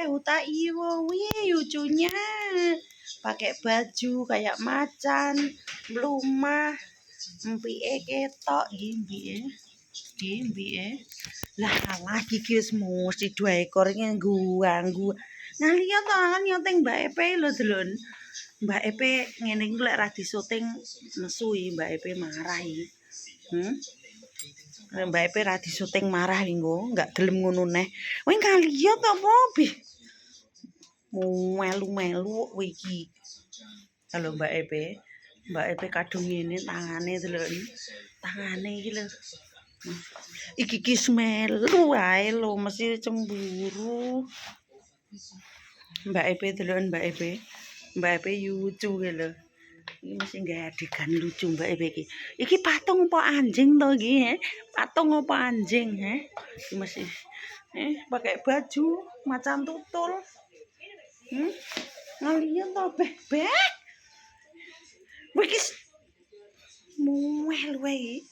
Uta Iwo. Wih, lucunya. Pakai baju kayak macan, melumah, empike ketok, mbike. Lah lagi ki wis mesti 2 ekor ganggu. Ngaliyo to kan teng Mbak Epe lho delon. Mbak Epe ngene iki lek ra disuting nesu Mbak Epe marah iki. Mbak Epe ra disuting marah lho, enggak gelem ngono neh. Wih ngaliyo to apa bi? Melu-melu kowe iki. Halo Mbak Epe. Mbak Epe kadung ngene tangane delon. Tangane iki lho. Iki ki melu wae lho mesti cemburu. Mbak Epe delon Mbak Epe. Mbak Epe lucu ki lho. Iki mesti gawe adegan lucu Mbak Epe iki. Iki patung apa anjing to iki, Patung apa anjing, Iki mesti pakai baju macan tutul. Ngalian to beh. Wis muel wae.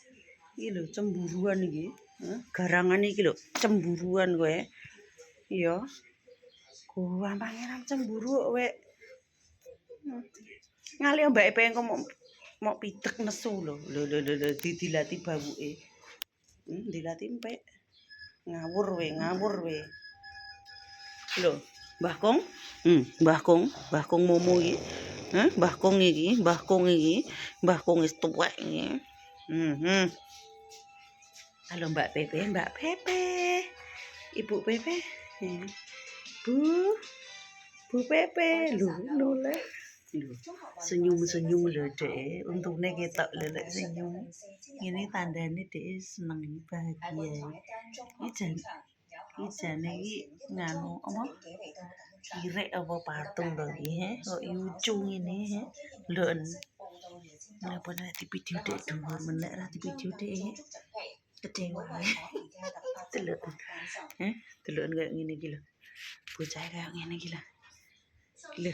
Iki lho cemburuan iki. Garangan iki lho cemburuan kowe. Iya. Gua pangeran cemburu kowe. Ngali Mbak Epe engko mau pitek nesu lho. Lho dilati bawuke. Dilati empek. Ngawur we. Lho, Mbah Kong? Mbah Kong Momo iki. Mbah Kong wis tuwek iki. Halo Mbak Pepe. Ibu Pepe. Bu Pepe. Lho le. Senyum-senyum lho Dek. Untune ketok lho lek senyum. Ini tandane Dek seneng bahagia. Ijane iki nganu apa? Kirek apa patung to iki, kok lucu ngene, Lho. Napa nek di video Dek dhuwur menek ra di video Dek. Kecewa. Delok. Delok kayak ngene iki lho. Bocah kayak ngene iki lho. Lho.